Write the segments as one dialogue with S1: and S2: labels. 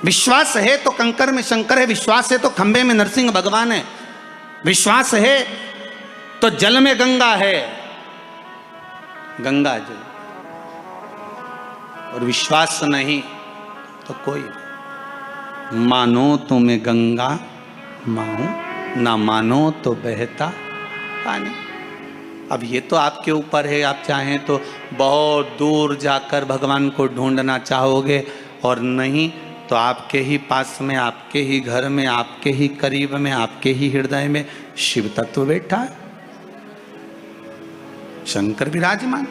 S1: विश्वास है तो कंकर में शंकर है, विश्वास है तो खंबे में नरसिंह भगवान है, विश्वास है तो जल में गंगा है, गंगा जल, और विश्वास नहीं तो कोई। मानो तो मैं गंगा माहूं, ना मानो तो बहता पानी। अब ये तो आपके ऊपर है, आप चाहें तो बहुत दूर जाकर भगवान को ढूंढना चाहोगे, और नहीं तो आपके ही पास में, आपके ही घर में, आपके ही करीब में, आपके ही हृदय में शिव तत्व बैठा है, शंकर विराजमान।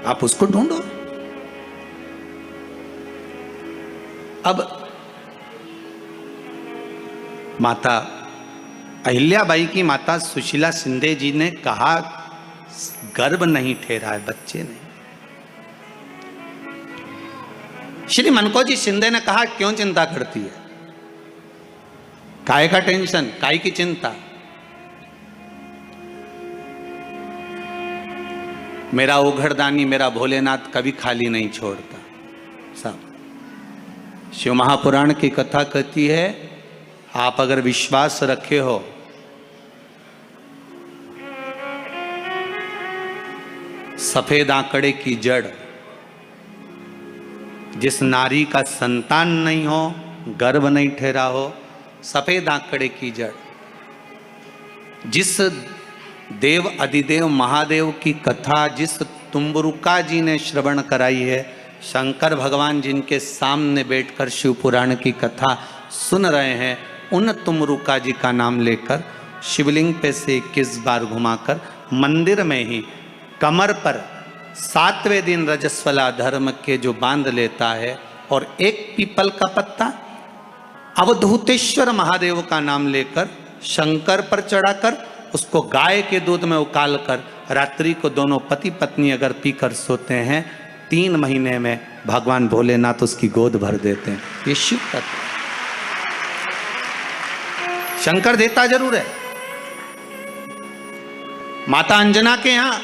S1: आप उसको ढूंढो। अब माता अहिल्याबाई की माता सुशीला शिंदे जी ने कहा गर्भ नहीं ठहरा है, बच्चे नहीं। श्री मनकोजी शिंदे ने कहा क्यों चिंता करती है, काय का टेंशन, काय की चिंता। मेरा उघड़दानी, मेरा भोलेनाथ कभी खाली नहीं छोड़ता। सब शिव महापुराण की कथा कहती है, आप अगर विश्वास रखे हो सफेद आंकड़े की जड़, जिस नारी का संतान नहीं हो, गर्भ नहीं ठहरा हो, सफेद आंकड़े की जड़, जिस देव अधिदेव महादेव की कथा जिस तुम्बरुका जी ने श्रवण कराई है, शंकर भगवान जिनके सामने बैठकर शिव पुराण की कथा सुन रहे हैं, उन तुम्बरुका जी का नाम लेकर शिवलिंग पे से 21 बार घुमाकर मंदिर में ही कमर पर 7वें दिन रजस्वला धर्म के जो बांध लेता है, और एक पीपल का पत्ता अवधूतेश्वर महादेव का नाम लेकर शंकर पर चढ़ाकर उसको गाय के दूध में उकाल कर रात्रि को दोनों पति पत्नी अगर पीकर सोते हैं, 3 महीने में भगवान भोलेनाथ उसकी गोद भर देते हैं। ये शिव तत्व। शंकर देता जरूर है। माता अंजना के यहां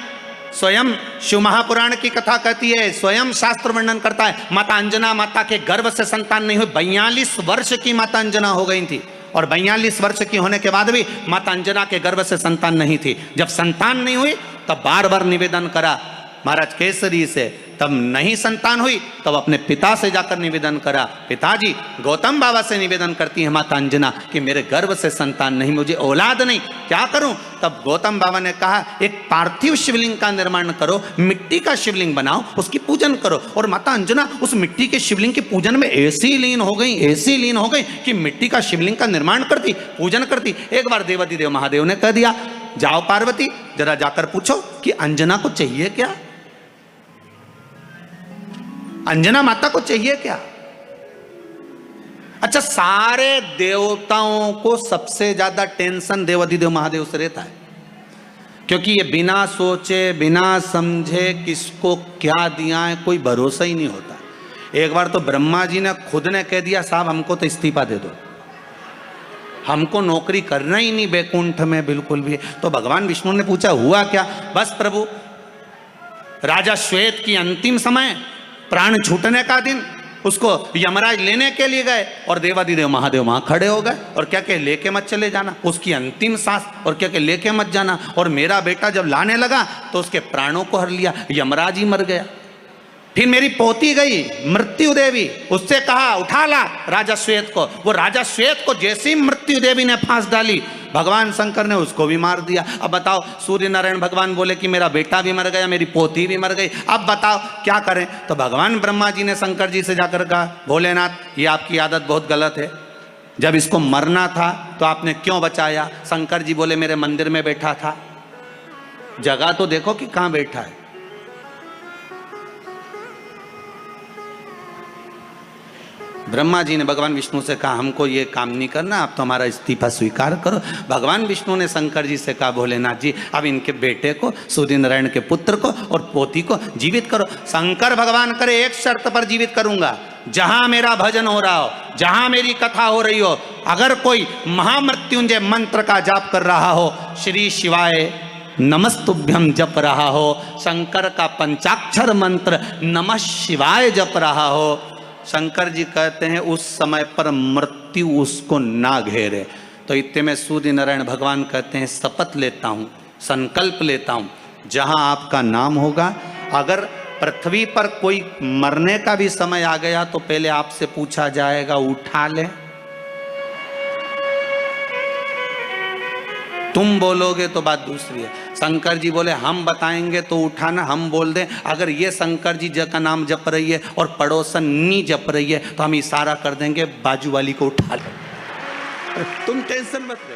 S1: स्वयं शिव महापुराण की कथा कहती है, स्वयं शास्त्र वर्णन करता है, माता अंजना माता के गर्भ से संतान नहीं हुई। 42 वर्ष की माता अंजना हो गई थी, और 42 वर्ष की होने के बाद भी माता अंजना के गर्भ से संतान नहीं थी। जब संतान नहीं हुई तब बार बार निवेदन करा महाराज केसरी से, तब नहीं संतान हुई तब अपने पिता से जाकर निवेदन करा, पिताजी। गौतम बाबा से निवेदन करती है माता अंजना कि मेरे गर्भ से संतान नहीं, मुझे औलाद नहीं, क्या करूं? तब गौतम बाबा ने कहा एक पार्थिव शिवलिंग का निर्माण करो, मिट्टी का शिवलिंग बनाओ, उसकी पूजन करो। और माता अंजना उस मिट्टी के शिवलिंग के पूजन में ऐसी लीन हो गई, ऐसी लीन हो गई कि मिट्टी का शिवलिंग का निर्माण करती, पूजन करती। एक बार देवाधिदेव महादेव ने कह दिया, जाओ पार्वती जरा जाकर पूछो कि अंजना को चाहिए क्या, अंजना माता को चाहिए क्या। अच्छा, सारे देवताओं को सबसे ज्यादा टेंशन देवाधिदेव महादेव से रहता है, क्योंकि ये बिना सोचे बिना समझे किसको क्या दिया है कोई भरोसा ही नहीं होता। एक बार तो ब्रह्मा जी ने खुद ने कह दिया, साहब हमको तो इस्तीफा दे दो, हमको नौकरी करना ही नहीं बैकुंठ में बिल्कुल भी। तो भगवान विष्णु ने पूछा हुआ क्या? बस प्रभु, राजा श्वेत की अंतिम समय, प्राण छूटने का दिन, उसको यमराज लेने के लिए गए और देवाधिदेव महादेव वहां खड़े हो गए और क्या कहे, लेके मत चले जाना, उसकी अंतिम सांस, और क्या कहे, लेके मत जाना। और मेरा बेटा जब लाने लगा तो उसके प्राणों को हर लिया, यमराज ही मर गया। फिर मेरी पोती गई मृत्यु देवी, उससे कहा उठा ला राजा श्वेत को। वो राजा श्वेत को जैसे ही मृत्यु देवी ने फांस डाली, भगवान शंकर ने उसको भी मार दिया। अब बताओ, सूर्य नारायण भगवान बोले कि मेरा बेटा भी मर गया, मेरी पोती भी मर गई, अब बताओ क्या करें? तो भगवान ब्रह्मा जी ने शंकर जी से जाकर कहा, भोलेनाथ ये आपकी आदत बहुत गलत है, जब इसको मरना था तो आपने क्यों बचाया? शंकर जी बोले मेरे मंदिर में बैठा था, जगह तो देखो कि कहां बैठा है। ब्रह्मा जी ने भगवान विष्णु से कहा हमको ये काम नहीं करना, आप तो हमारा इस्तीफा स्वीकार करो। भगवान विष्णु ने शंकर जी से कहा भोलेनाथ जी अब इनके बेटे को, सूर्य नारायण के पुत्र को और पोती को जीवित करो। शंकर भगवान करे एक शर्त पर जीवित करूंगा, जहां मेरा भजन हो रहा हो, जहां मेरी कथा हो रही हो, अगर कोई महामृत्युंजय मंत्र का जाप कर रहा हो, श्री शिवाय नमस्तुभ्यम जप रहा हो, शंकर का पंचाक्षर मंत्र नमः शिवाय जप रहा हो, शंकर जी कहते हैं उस समय पर मृत्यु उसको ना घेरे। तो इतने में सूर्य नारायण भगवान कहते हैं शपथ लेता हूँ, संकल्प लेता हूँ, जहाँ आपका नाम होगा, अगर पृथ्वी पर कोई मरने का भी समय आ गया तो पहले आपसे पूछा जाएगा उठा ले, तुम बोलोगे तो बात दूसरी है। शंकर जी बोले हम बताएंगे तो उठाना, हम बोल दें अगर ये शंकर जी का नाम जप रही है और पड़ोसन नी जप रही है तो हम इशारा कर देंगे बाजू वाली को उठा ले। तुम टेंशन मत ले।